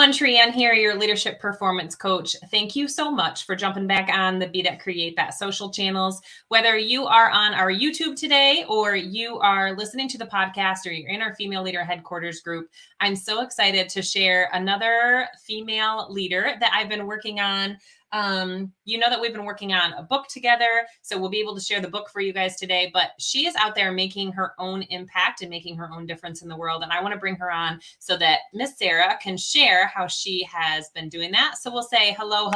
everyone, Trienne here, your leadership performance coach. Thank you so much for jumping back on the Be That Create That social channels. Whether you are on our YouTube today or you are listening to the podcast or you're in our Female Leader Headquarters group, I'm so excited to share another female leader that I've been working on. You know that we've been working on a book together, so we'll be able to share the book for you guys today, but she is out there making her own impact and making her own difference in the world. And I want to bring her on so that Miss Sarah can share how she has been doing that. So we'll say hello.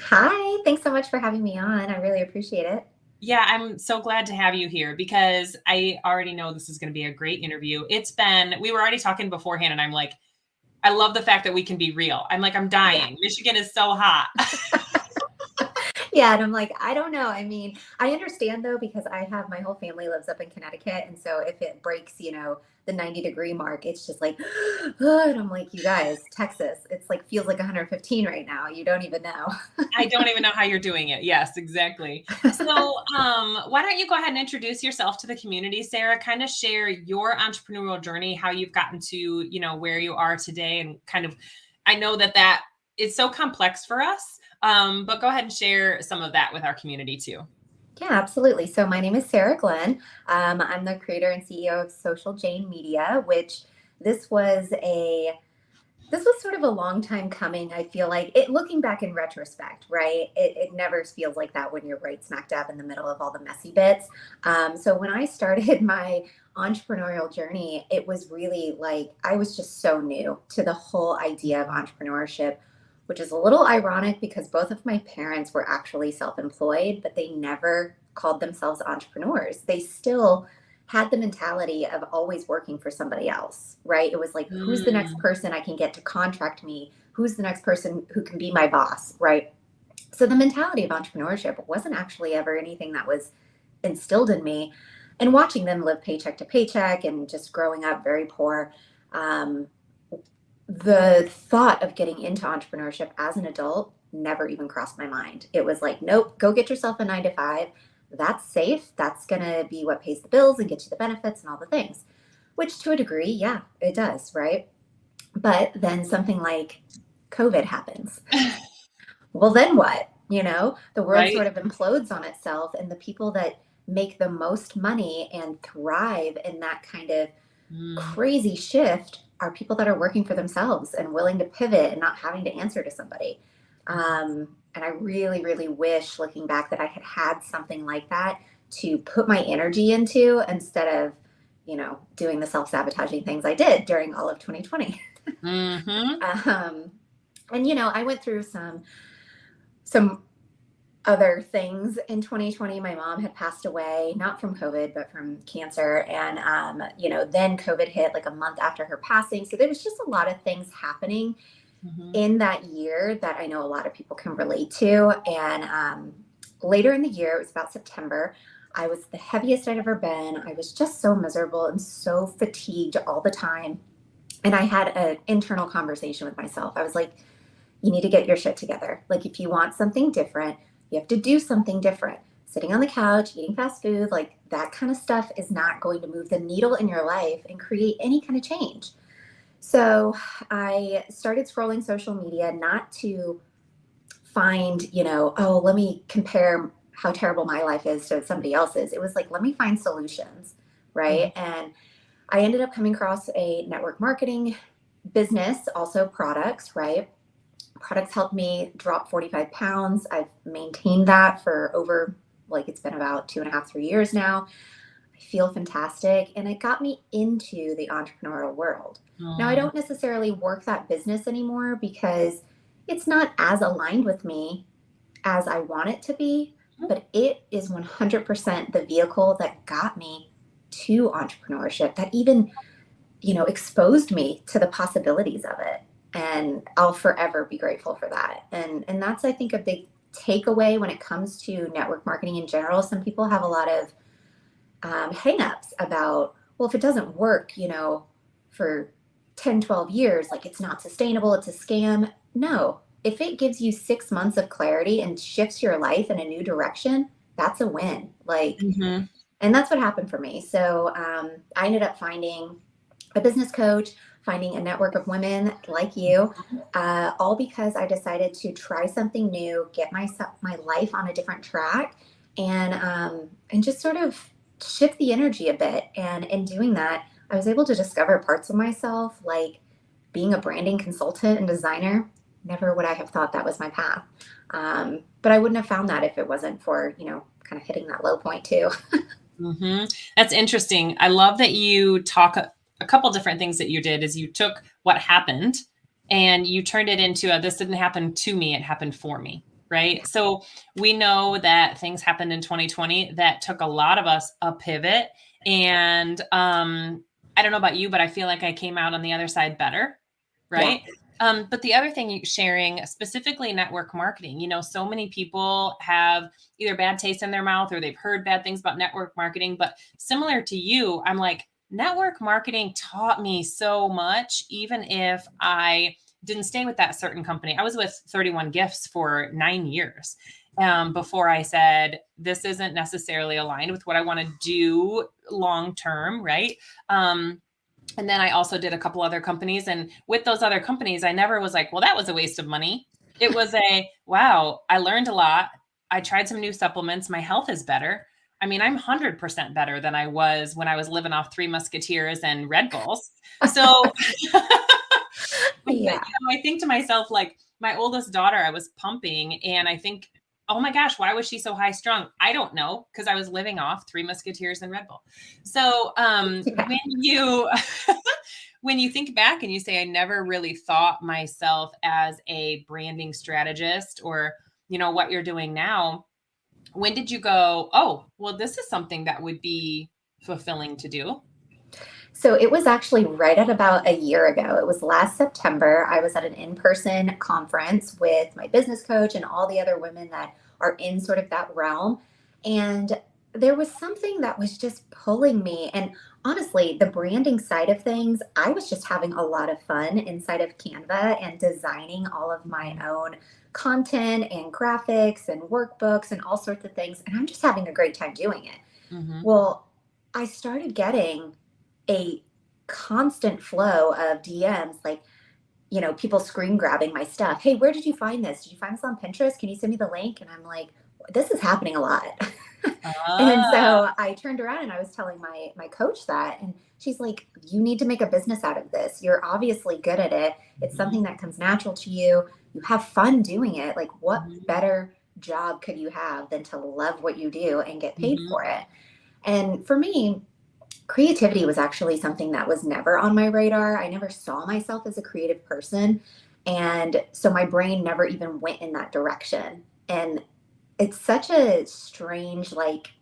Hi, thanks so much for having me on. I really appreciate it. Yeah, I'm so glad to have you here because I already know this is going to be a great interview. We were already talking beforehand and I'm like, I love the fact that we can be real. I'm dying. Yeah. Michigan is so hot. Yeah. And I'm like, I don't know. I mean, I understand though, because my whole family lives up in Connecticut. And so if it breaks, the 90-degree mark, it's just like, oh, and I'm like, you guys, Texas, it's like, feels like 115 right now. You don't even know. I don't even know how you're doing it. Yes, exactly. So why don't you go ahead and introduce yourself to the community, Sarah, kind of share your entrepreneurial journey, how you've gotten to, where you are today, and kind of, I know that is so complex for us, but go ahead and share some of that with our community too. Yeah, absolutely. So my name is Sarah Glenn. I'm the creator and CEO of Social Jane Media, which this was sort of a long time coming. I feel like looking back in retrospect, right? It never feels like that when you're right smack dab in the middle of all the messy bits. So when I started my entrepreneurial journey, it was really like, I was just so new to the whole idea of entrepreneurship, which is a little ironic because both of my parents were actually self-employed, but they never called themselves entrepreneurs. They still had the mentality of always working for somebody else, right? It was like, who's the next person I can get to contract me? Who's the next person who can be my boss, right? So the mentality of entrepreneurship wasn't actually ever anything that was instilled in me. And watching them live paycheck to paycheck and just growing up very poor, the thought of getting into entrepreneurship as an adult never even crossed my mind. It was like, nope, go get yourself a 9-to-5. That's safe. That's going to be what pays the bills and get you the benefits and all the things, which to a degree, yeah, it does, right? But then something like COVID happens. Well, then what? The world sort of implodes on itself, and the people that make the most money and thrive in that kind of crazy shift are people that are working for themselves and willing to pivot and not having to answer to somebody. And I really, really wish, looking back, that I had had something like that to put my energy into instead of, doing the self-sabotaging things I did during all of 2020. And, I went through some other things in 2020. My mom had passed away, not from COVID, but from cancer. And, then COVID hit like a month after her passing. So there was just a lot of things happening in that year that I know a lot of people can relate to. And later in the year, it was about September, I was the heaviest I'd ever been. I was just so miserable and so fatigued all the time. And I had an internal conversation with myself. I was like, you need to get your shit together. Like, if you want something different, you have to do something different. Sitting on the couch, eating fast food, like that kind of stuff is not going to move the needle in your life and create any kind of change. So I started scrolling social media, not to find, oh, let me compare how terrible my life is to somebody else's. It was like, let me find solutions, right? And I ended up coming across a network marketing business, also products, right? Products helped me drop 45 pounds. I've maintained that for over, it's been about 2.5, 3 years now. I feel fantastic. And it got me into the entrepreneurial world. Now, I don't necessarily work that business anymore because it's not as aligned with me as I want it to be, but it is 100% the vehicle that got me to entrepreneurship, that even, exposed me to the possibilities of it. And I'll forever be grateful for that. And that's, I think, a big takeaway when it comes to network marketing in general. Some people have a lot of hangups about, well, if it doesn't work, for 10, 12 years, like, it's not sustainable, it's a scam. No, if it gives you 6 months of clarity and shifts your life in a new direction, that's a win. And that's what happened for me. So I ended up finding a business coach, finding a network of women like you, all because I decided to try something new, get my life on a different track, and just sort of shift the energy a bit. And in doing that, I was able to discover parts of myself, like being a branding consultant and designer. Never would I have thought that was my path. But I wouldn't have found that if it wasn't for, kind of hitting that low point too. That's interesting. I love that you talk a couple different things that you did is you took what happened and you turned it into this didn't happen to me, it happened for me. Right. So we know that things happened in 2020 that took a lot of us a pivot. And I don't know about you, but I feel like I came out on the other side better. Yeah. Right. But the other thing sharing specifically network marketing, so many people have either bad taste in their mouth or they've heard bad things about network marketing. But similar to you, I'm like, network marketing taught me so much, even if I didn't stay with that certain company. I was with 31 Gifts for 9 years before I said, this isn't necessarily aligned with what I want to do long term. Right. And then I also did a couple other companies. And with those other companies, I never was like, well, that was a waste of money. It was wow, I learned a lot. I tried some new supplements. My health is better. I mean, I'm 100% better than I was when I was living off Three Musketeers and Red Bulls. So, but Yeah. I think to myself, like my oldest daughter, I was pumping and I think, oh my gosh, why was she so high strung? I don't know. Cause I was living off Three Musketeers and Red Bull. So, when you, when you think back and you say, I never really thought myself as a branding strategist or, what you're doing now, when did you go, oh, well, this is something that would be fulfilling to do? So it was actually right at about a year ago. It was last September. I was at an in-person conference with my business coach and all the other women that are in sort of that realm. And there was something that was just pulling me. And honestly, the branding side of things, I was just having a lot of fun inside of Canva and designing all of my own content and graphics and workbooks and all sorts of things. And I'm just having a great time doing it. Mm-hmm. Well, I started getting a constant flow of DMs, like, people screen grabbing my stuff. Hey, where did you find this? Did you find this on Pinterest? Can you send me the link? And I'm like, this is happening a lot. And Ah. so I turned around and I was telling my coach that, and she's like, you need to make a business out of this. You're obviously good at it. It's Mhm, something that comes natural to you. You have fun doing it. Like, what mhm, better job could you have than to love what you do and get paid mhm, for it? And for me, creativity was actually something that was never on my radar. I never saw myself as a creative person. And so my brain never even went in that direction. And it's such a strange, like,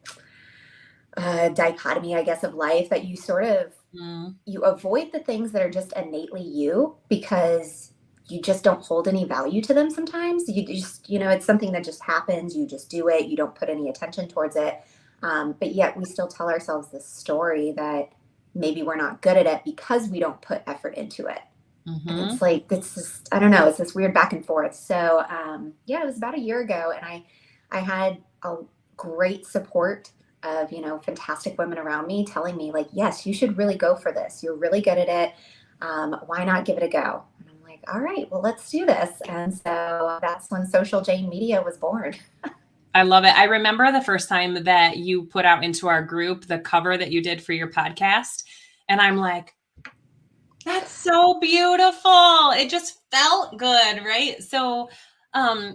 dichotomy, I guess, of life that you sort of mhm, you avoid the things that are just innately you because you just don't hold any value to them sometimes. You just, it's something that just happens. You just do it. You don't put any attention towards it. But yet we still tell ourselves this story that maybe we're not good at it because we don't put effort into it. And it's mhm. like, it's just, I don't know, it's this weird back and forth. So, yeah, it was about a year ago, and I had a great support of, fantastic women around me telling me, like, yes, you should really go for this. You're really good at it. Why not give it a go? And I'm like, all right, well, let's do this. And so that's when Social Jane Media was born. I love it. I remember the first time that you put out into our group the cover that you did for your podcast, and I'm like, that's so beautiful. It just felt good, right? So,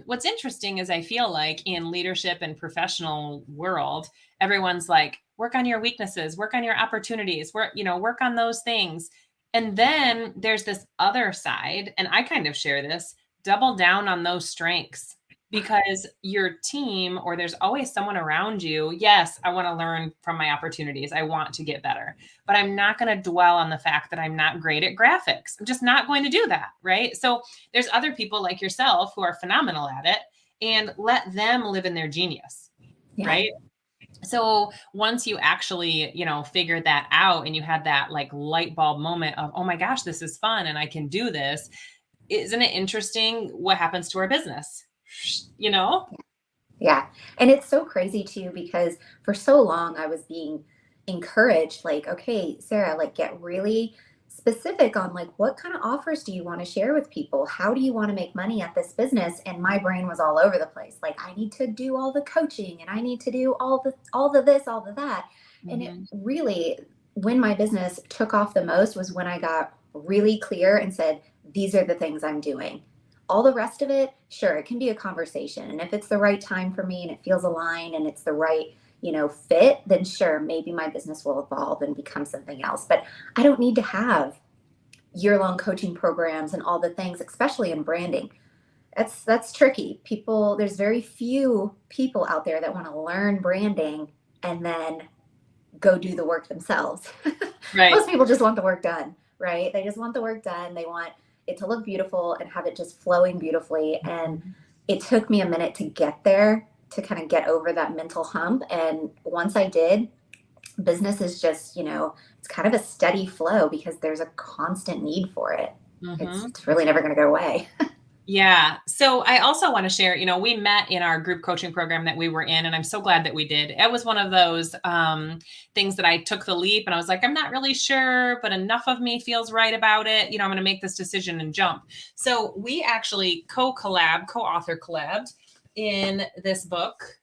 what's interesting is I feel like in leadership and professional world, everyone's like, work on your weaknesses, work on your opportunities, work on those things. And then there's this other side, and I kind of share this, double down on those strengths because your team or there's always someone around you. Yes, I want to learn from my opportunities. I want to get better, but I'm not going to dwell on the fact that I'm not great at graphics. I'm just not going to do that. Right. So there's other people like yourself who are phenomenal at it and let them live in their genius. Yeah. Right. So once you actually, figured that out and you had that like light bulb moment of, oh my gosh, this is fun and I can do this. Isn't it interesting what happens to our business? You know? Yeah. And it's so crazy too, because for so long I was being encouraged, like, okay, Sarah, like, get really specific on like, what kind of offers do you want to share with people? How do you want to make money at this business? And my brain was all over the place. Like, I need to do all the coaching and I need to do all the this, all the that. And it Mhm. really, when my business took off the most was when I got really clear and said, these are the things I'm doing. All the rest of it, sure, it can be a conversation. And if it's the right time for me and it feels aligned and it's the right, fit, then sure, maybe my business will evolve and become something else. But I don't need to have year-long coaching programs and all the things, especially in branding. That's tricky. There's very few people out there that want to learn branding and then go do the work themselves. Right. Most people just want the work done, right? They just want the work done. They want it to look beautiful and have it just flowing beautifully. And it took me a minute to get there, to kind of get over that mental hump. And once I did, business is just, it's kind of a steady flow because there's a constant need for it. It's, Mhm. it's really never going to go away. Yeah. So I also want to share, we met in our group coaching program that we were in, and I'm so glad that we did. It was one of those things that I took the leap and I was like, I'm not really sure, but enough of me feels right about it. I'm going to make this decision and jump. So we actually co-author collabed in this book,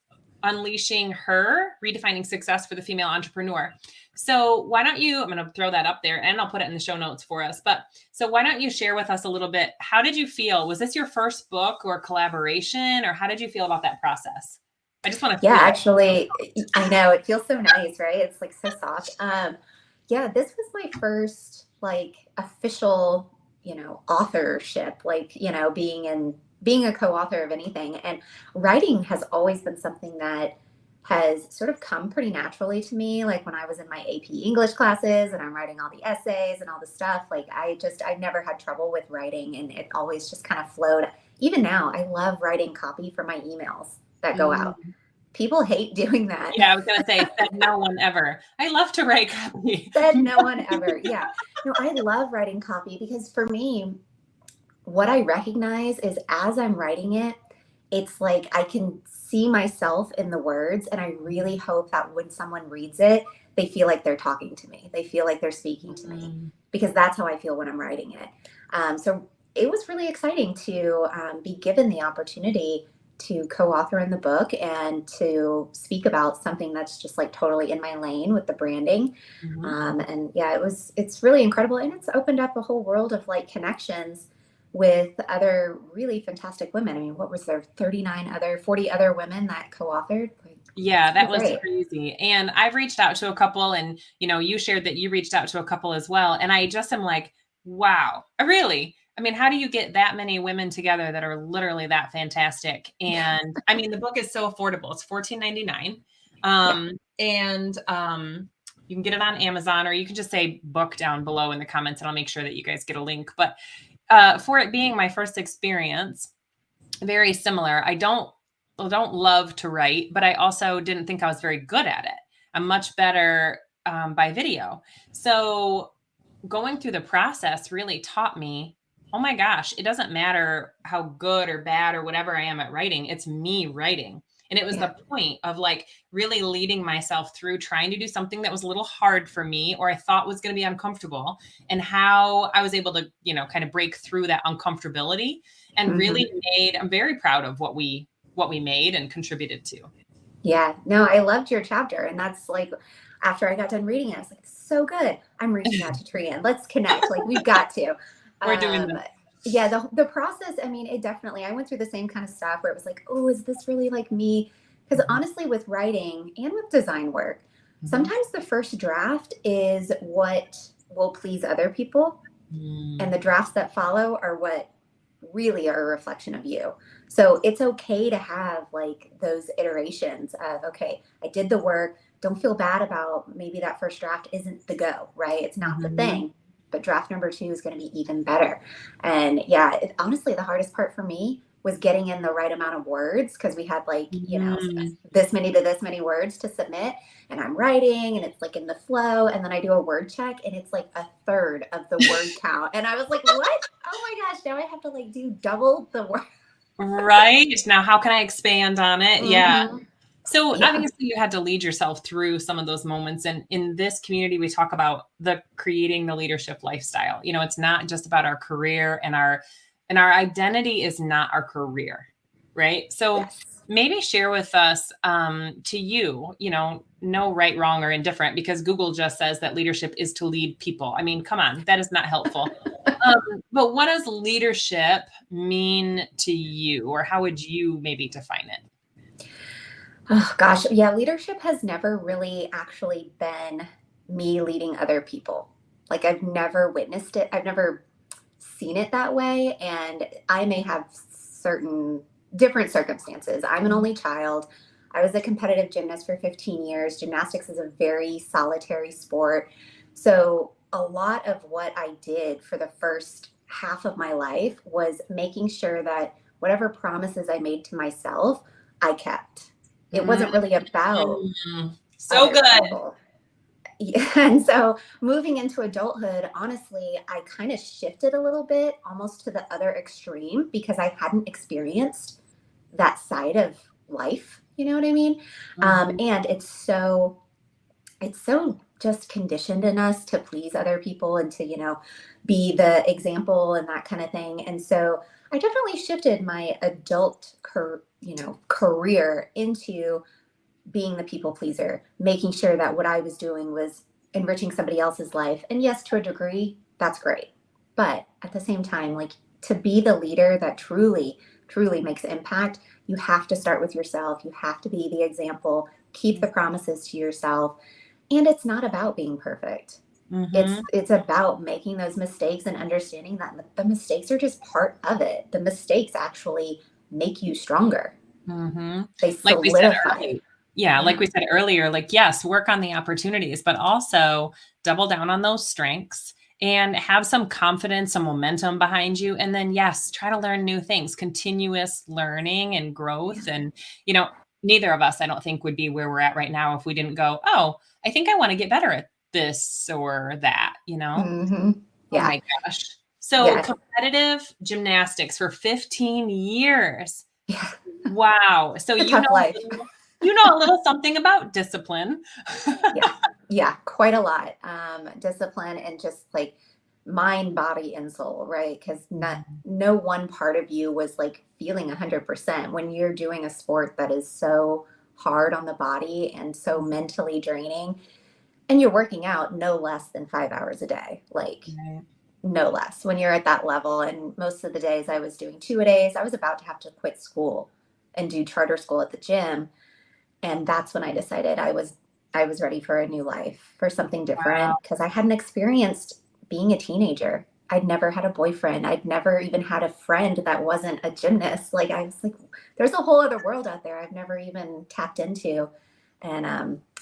Unleashing Her, Redefining Success for the Female Entrepreneur. So why don't you, I'm going to throw that up there and I'll put it in the show notes for us. But so why don't you share with us a little bit? How did you feel? Was this your first book or collaboration, or how did you feel about that process? I just want to Yeah, throw that. actually, I know it feels so nice, right? It's like so soft. Yeah, this was my first like official, authorship, like, being a co-author of anything. And writing has always been something that has sort of come pretty naturally to me. Like when I was in my AP English classes and I'm writing all the essays and all the stuff, like I never had trouble with writing and it always just kind of flowed. Even now, I love writing copy for my emails that go out. Mm. People hate doing that. Yeah, I was going to say, said no one ever. I love to write copy. Said no one ever. Yeah. No, I love writing copy because for me, what I recognize is as I'm writing it, it's like I can see myself in the words. And I really hope that when someone reads it, they feel like they're talking to me. They feel like they're speaking to me Mm. because that's how I feel when I'm writing it. So it was really exciting to be given the opportunity to co-author in the book and to speak about something that's just like totally in my lane with the branding. Mhm. And yeah, it's really incredible. And it's opened up a whole world of like connections with other really fantastic women. I mean, what was there, 40 other women that co-authored? Like, Yeah, it's pretty that was great. crazy. And I've reached out to a couple, and you shared that you reached out to a couple as well. And I just am like, wow, really? I mean, how do you get that many women together that are literally that fantastic? And I mean, the book is so affordable. It's $14.99. Yeah. And you can get it on Amazon, or you can just say book down below in the comments and I'll make sure that you guys get a link. But for it being my first experience, very similar. I don't love to write, but I also didn't think I was very good at it. I'm much better by video. So going through the process really taught me, oh my gosh, it doesn't matter how good or bad or whatever I am at writing. It's me writing. And it was Yeah. the point of like really leading myself through trying to do something that was a little hard for me or I thought was going to be uncomfortable, and how I was able to, kind of break through that uncomfortability and Hmm. really I'm very proud of what we made and contributed to. Yeah. No, I loved your chapter. And that's like, after I got done reading it, I was like, so good. I'm reaching out to Trienne. Let's connect. Like, we've got to. We're doing Um, this. yeah, the process, I mean, it definitely, I went through the same kind of stuff where it was like, oh, is this really like me? Because honestly, with writing and with design work, Mhm. sometimes the first draft is what will please other people. And Mm. the drafts that follow are what really are a reflection of you. So it's okay to have like those iterations of, okay, I did the work. Don't feel bad about maybe that first draft isn't the go, right? It's not the Mhm. thing, but draft number 2 is going to be even better. And yeah, honestly, the hardest part for me was getting in the right amount of words because we had like, Mhm. this many to this many words to submit. And I'm writing and it's like in the flow. And then I do a word check and it's like a third of the word count. And I was like, what? Oh my gosh, now I have to like do double the work. Right. Now, how can I expand on it? Yeah. Hmm. So Yeah. obviously you had to lead yourself through some of those moments. And in this community, we talk about the creating the leadership lifestyle. You know, it's not just about our career, and our identity is not our career, right? So Yes. maybe share with us, to you, you know, no right, wrong, or indifferent, because Google just says that leadership is to lead people. I mean, come on, that is not helpful. But what does leadership mean to you, or how would you maybe define it? Oh gosh, yeah, leadership has never really actually been me leading other people. Like I've never witnessed it. I've never seen it that way, and I may have certain different circumstances. I'm an only child. I was a competitive gymnast for 15 years. Gymnastics is a very solitary sport. So, a lot of what I did for the first half of my life was making sure that whatever promises I made to myself, I kept. It wasn't really about So other good. people. Yeah, and so moving into adulthood, honestly, I kind of shifted a little bit almost to the other extreme because I hadn't experienced that side of life. You know what I mean? Mhm. And it's so just conditioned in us to please other people and to, be the example and that kind of thing. And so I definitely shifted my career into being the people pleaser, making sure that what I was doing was enriching somebody else's life. And yes, to a degree, that's great. But at the same time, like to be the leader that truly, truly makes impact, you have to start with yourself. You have to be the example, keep the promises to yourself. And it's not about being perfect. Mhm. It's about making those mistakes and understanding that the mistakes are just part of it. The mistakes actually make you stronger. Mhm. They Like we said solidify. earlier. Yeah, like Yeah. we said earlier, like, yes, work on the opportunities, but also double down on those strengths and have some confidence, some momentum behind you. And then, yes, try to learn new things, continuous learning and growth. And, you know, neither of us, I don't think, would be where we're at right now if we didn't go, oh, I think I want to get better at this or that, you know? Hmm. Oh Yeah. my gosh. So Yeah. competitive gymnastics for 15 years. Yeah. Wow. So A tough life. you know a little something about discipline. Yeah. Yeah. Quite a lot. Discipline and just like mind, body, and soul, right? Because Mhm. no one part of you was like feeling 100% when you're doing a sport that is so hard on the body and so mentally draining. And you're working out no less than 5 hours a day. Like, Right. no less when you're at that level. And most of the days I was doing 2 a days. I was about to have to quit school and do charter school at the gym. And that's when I decided I was ready for a new life, for something Wow. different, because I hadn't experienced being a teenager. I'd never had a boyfriend. I'd never even had a friend that wasn't a gymnast. Like I was like, there's a whole other world out there I've never even tapped into. And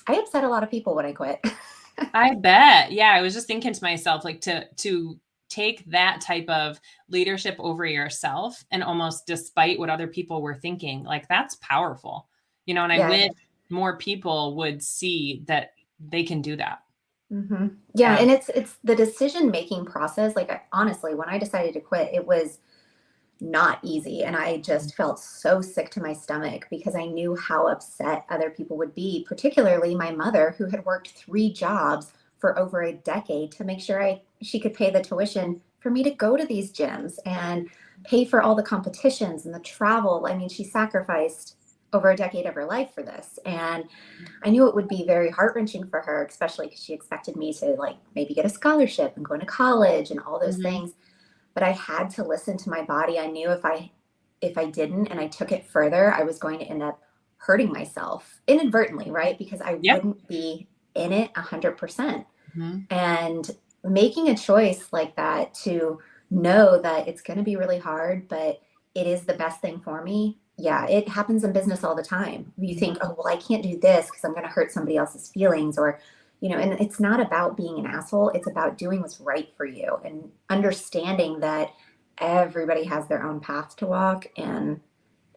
I upset a lot of people when I quit. I bet. Yeah, I was just thinking to myself, like, to take that type of leadership over yourself and almost despite what other people were thinking, like, that's powerful. You know, and I Yeah. wish more people would see that they can do that. Yeah, Yeah. and it's the decision making process. Like honestly, when I decided to quit, it was not easy. And I just felt so sick to my stomach because I knew how upset other people would be, particularly my mother, who had worked 3 jobs for over a decade to make sure she could pay the tuition for me to go to these gyms and pay for all the competitions and the travel. I mean, she sacrificed over a decade of her life for this. And I knew it would be very heart-wrenching for her, especially because she expected me to like maybe get a scholarship and go into college and all those Mhm. things, but I had to listen to my body. I knew if I didn't and I took it further, I was going to end up hurting myself inadvertently, right? Because I Yep. wouldn't be in it 100%. Mhm. And making a choice like that to know that it's going to be really hard, but it is the best thing for me. Yeah, it happens in business all the time. You think, Mhm. oh, well, I can't do this because I'm going to hurt somebody else's feelings or, and it's not about being an asshole. It's about doing what's right for you and understanding that everybody has their own path to walk and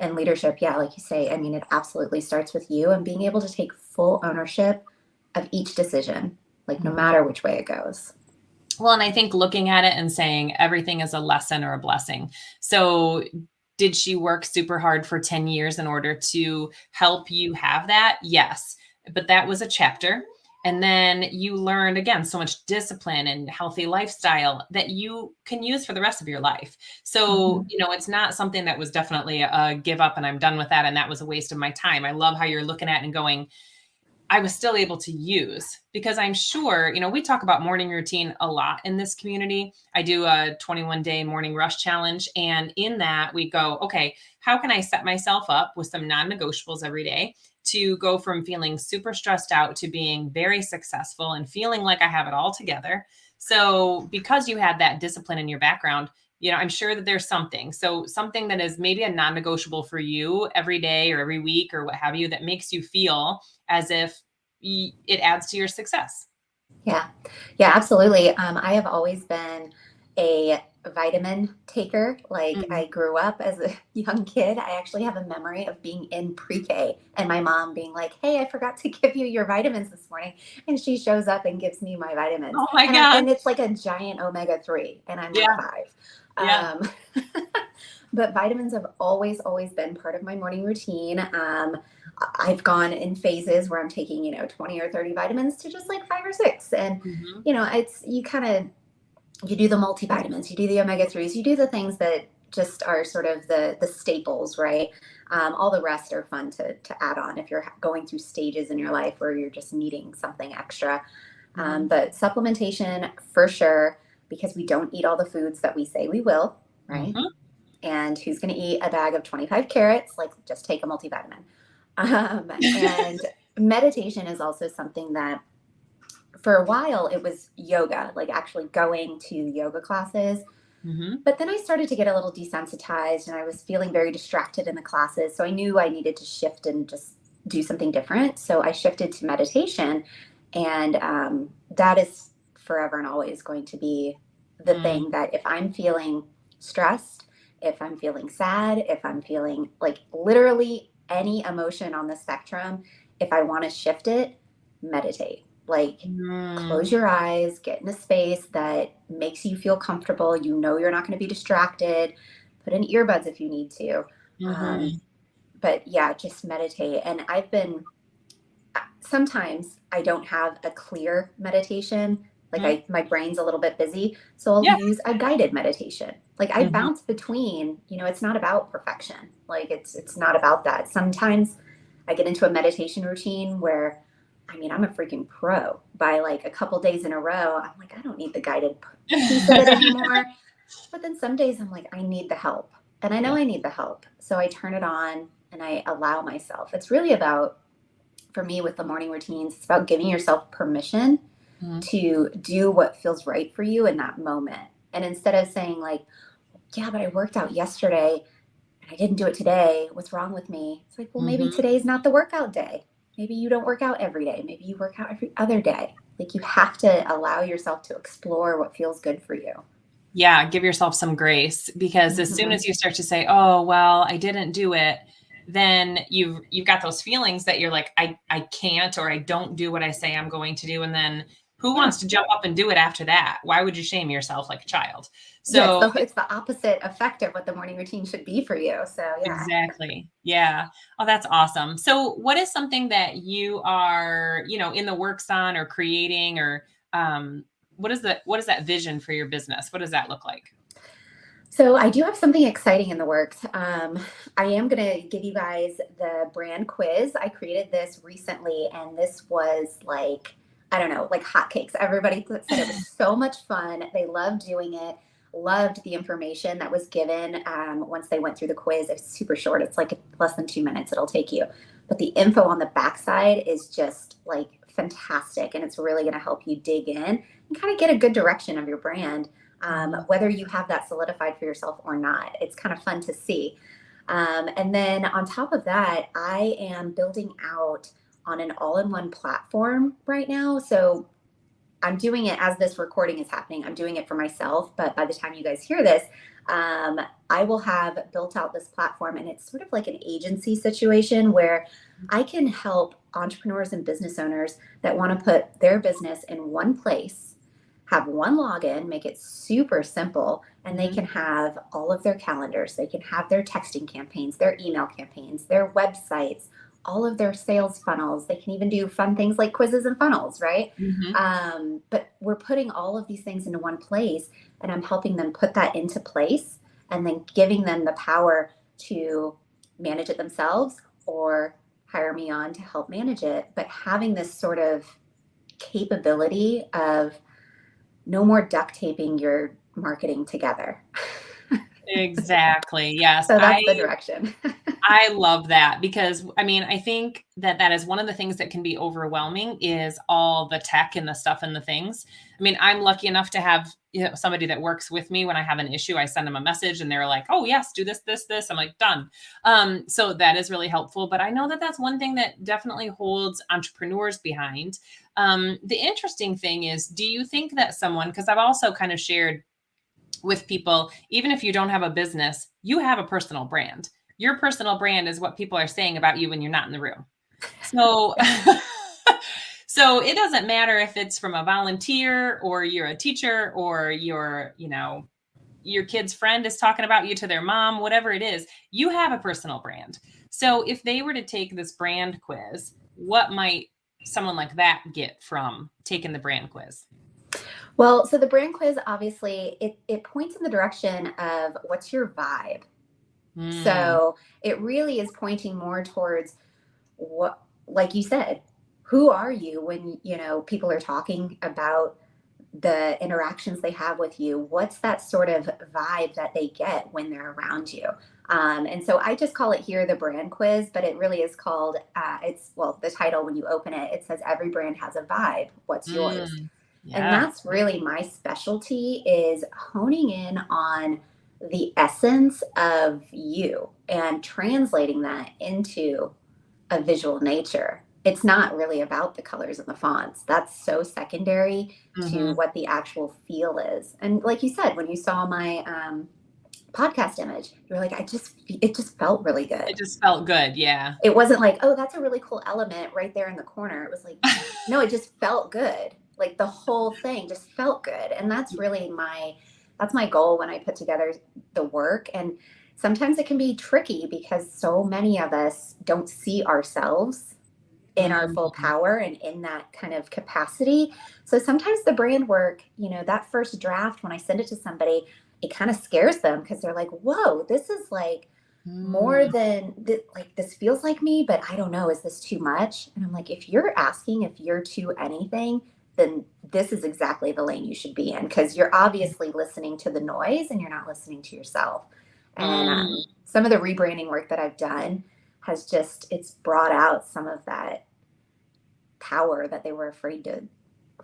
leadership. Yeah, like you say, I mean, it absolutely starts with you and being able to take full ownership of each decision, like no Mhm. matter which way it goes. Well, and I think looking at it and saying everything is a lesson or a blessing. So Did she work super hard for 10 years in order to help you have that? Yes. But that was a chapter. And then you learned, again, so much discipline and healthy lifestyle that you can use for the rest of your life. So, it's not something that was definitely a give up and I'm done with that. And that was a waste of my time. I love how you're looking at it and going, I was still able to use, because I'm sure, we talk about morning routine a lot in this community. I do a 21-day morning rush challenge. And in that we go, okay, how can I set myself up with some non-negotiables every day to go from feeling super stressed out to being very successful and feeling like I have it all together? So because you had that discipline in your background, I'm sure that there's something. So something that is maybe a non-negotiable for you every day or every week or what have you, that makes you feel as if it adds to your success. Yeah, absolutely. I have always been a vitamin taker. Like Mm. I grew up as a young kid. I actually have a memory of being in pre-K and my mom being like, "Hey, I forgot to give you your vitamins this morning," and she shows up and gives me my vitamins, Oh my and gosh. and it's like a giant omega-3, and I'm like Yeah. 5. Yeah. Um, but vitamins have always been part of my morning routine. I've gone in phases where I'm taking, 20 or 30 vitamins to just like 5 or 6. And, Hmm. it's, you do the multivitamins, you do the omega-3s, you do the things that just are sort of the staples, right? All the rest are fun to add on if you're going through stages in your life where you're just needing something extra. Hmm. But supplementation for sure, because we don't eat all the foods that we say we will, right? Hmm. And who's going to eat a bag of 25 carrots? Like, just take a multivitamin. And meditation is also something that for a while it was yoga, like actually going to yoga classes. Hmm. But then I started to get a little desensitized and I was feeling very distracted in the classes. So I knew I needed to shift and just do something different. So I shifted to meditation. And that is forever and always going to be the thing that if I'm feeling stressed, if I'm feeling sad, if I'm feeling like literally any emotion on the spectrum, if I want to shift it, meditate. Like, close Mm. your eyes, get in a space that makes you feel comfortable. You're not going to be distracted. Put in earbuds if you need to. Um, Hmm. but yeah, just meditate. And sometimes I don't have a clear meditation. Like Hmm. my brain's a little bit busy. So I'll Yeah. use a guided meditation. Like I Hmm. bounce between, it's not about perfection. Like it's not about that. Sometimes I get into a meditation routine where I'm a freaking pro. By like a couple days in a row, I'm like, I don't need the guided piece of it anymore. But then some days I'm like, I need the help. And I know Yeah. I need the help. So I turn it on and I allow myself. It's really about, for me with the morning routines, it's about giving yourself permission Mhm. to do what feels right for you in that moment. And instead of saying, like, yeah, but I worked out yesterday and I didn't do it today. What's wrong with me? It's like, well, maybe Mhm. today's not the workout day. Maybe you don't work out every day. Maybe you work out every other day. Like, you have to allow yourself to explore what feels good for you. Yeah, give yourself some grace, because as soon Hmm. as you start to say, "Oh, well, I didn't do it," then you've got those feelings that you're like, I can't, or I don't do what I say I'm going to do." And then who Yeah. wants to jump up and do it after that? Why would you shame yourself like a child? Yeah. So It's the opposite effect of what the morning routine should be for you. So, yeah. exactly. Yeah. Oh, that's awesome. So what is something that you are, in the works on or creating, or what is that vision for your business? What does that look like? So I do have something exciting in the works. I am going to give you guys the brand quiz. I created this recently, and this was like, I don't know, like hotcakes. Everybody said it was so much fun. They loved doing it, loved the information that was given once they went through the quiz. It's super short. It's like less than 2 minutes it'll take you. But the info on the backside is just like fantastic, and it's really going to help you dig in and kind of get a good direction of your brand, Mhm. whether you have that solidified for yourself or not. It's kind of fun to see. And then on top of that, I am building out on an all in one platform right now. So I'm doing it as this recording is happening. I'm doing it for myself, but by the time you guys hear this, um, I will have built out this platform, and it's sort of like an agency situation where I can help entrepreneurs and business owners that want to put their business in one place, have one login, make it super simple, and they Mhm. can have all of their calendars. They can have their texting campaigns, their email campaigns, their websites, all of their sales funnels. They can even do fun things like quizzes and funnels, right? Mhm. But we're putting all of these things into one place, and I'm helping them put that into place and then giving them the power to manage it themselves or hire me on to help manage it. But having this sort of capability of no more duct taping your marketing together. Exactly. Yes. So that's the direction. I love that because I mean, I think that that is one of the things that can be overwhelming is all the tech and the stuff and the things. I mean, I'm lucky enough to have, somebody that works with me when I have an issue. I send them a message and they're like, "Oh, yes, do this, this, this." I'm like, "Done." So that is really helpful. But I know that that's one thing that definitely holds entrepreneurs behind. The interesting thing is, do you think that someone, because I've also kind of shared with people, even if you don't have a business, you have a personal brand. Your personal brand is what people are saying about you when you're not in the room. So, so it doesn't matter if it's from a volunteer or you're a teacher or you're, your kid's friend is talking about you to their mom, whatever it is, you have a personal brand. So if they were to take this brand quiz, what might someone like that get from taking the brand quiz? Well, so the brand quiz, obviously, it points in the direction of what's your vibe. Mm, So it really is pointing more towards what, like you said, who are you when, people are talking about the interactions they have with you? What's that sort of vibe that they get when they're around you? And so I just call it here the brand quiz, but it really is called, well, the title, when you open it, it says every brand has a vibe. What's yours? mm, And yeah. that's really my specialty, is honing in on the essence of you and translating that into a visual nature. It's not really about the colors and the fonts. That's so secondary to Mhm. what the actual feel is. And like you said, when you saw my podcast image, you were like, it just felt really good. It just felt good, yeah. It wasn't like, oh, that's a really cool element right there in the corner. It was like, no, it just felt good. Like the whole thing just felt good. And that's my goal when I put together the work. And sometimes it can be tricky because so many of us don't see ourselves in our full Mhm. power and in that kind of capacity. So sometimes the brand work, that first draft, when I send it to somebody, it kind of scares them because they're like, whoa, this is like more Mm, than like, this feels like me, but I don't know, is this too much? And I'm like, if you're asking if you're too anything, then this is exactly the lane you should be in, because you're obviously listening to the noise and you're not listening to yourself. And mm. some of the rebranding work that I've done it's brought out some of that power that they were afraid to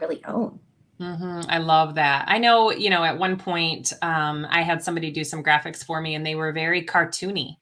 really own. Mhm, I love that. I know, at one point, I had somebody do some graphics for me and they were very cartoony.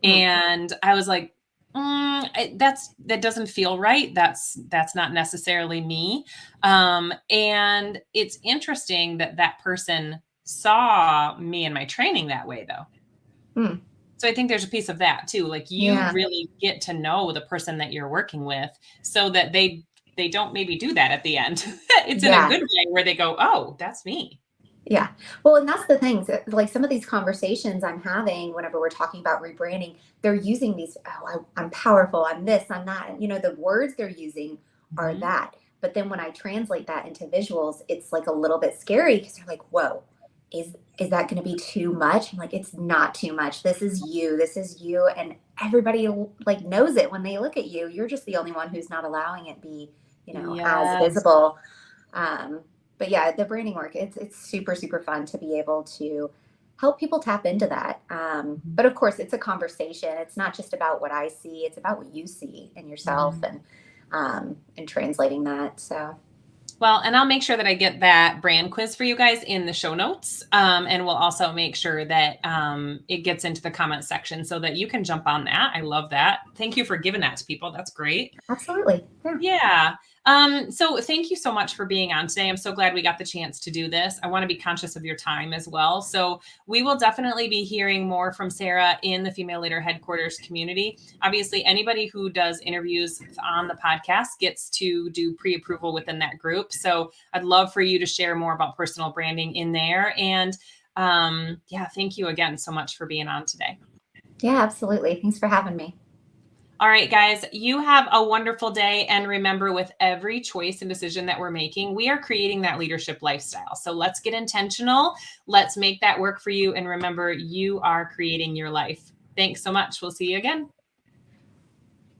Mm, And I was like, that doesn't feel right. That's not necessarily me. And it's interesting that that person saw me in my training that way though. mm, So I think there's a piece of that too. Like you yeah, really get to know the person that you're working with so that they don't maybe do that at the end. It's in a yeah. good way where they go, "Oh, that's me." Yeah. Well, and that's the thing. Like some of these conversations I'm having whenever we're talking about rebranding, they're using these, oh, I'm powerful, I'm this, I'm that. And, the words they're using are Mhm. that. But then when I translate that into visuals, it's like a little bit scary because they're like, whoa, is that going to be too much? I'm like, it's not too much. This is you. This is you. And everybody like knows it when they look at you. You're just the only one who's not allowing it be, as Yes. visible. um, but yeah, the branding work, it's super super fun to be able to help people tap into that. Mhm. But of course, it's a conversation. It's not just about what I see; it's about what you see in yourself, Mhm. and translating that. So Well, and I'll make sure that I get that brand quiz for you guys in the show notes. And we'll also make sure that it gets into the comment section so that you can jump on that. I love that. Thank you for giving that to people. That's great. absolutely, yeah. Yeah. So thank you so much for being on today. I'm so glad we got the chance to do this. I want to be conscious of your time as well. So we will definitely be hearing more from Sarah in the Female Leader Headquarters community. Obviously, anybody who does interviews on the podcast gets to do pre-approval within that group. So I'd love for you to share more about personal branding in there. And yeah, thank you again so much for being on today. Yeah, absolutely. Thanks for having me. All right, guys, you have a wonderful day. And remember, with every choice and decision that we're making, we are creating that leadership lifestyle. So let's get intentional. Let's make that work for you. And remember, you are creating your life. Thanks so much. We'll see you again.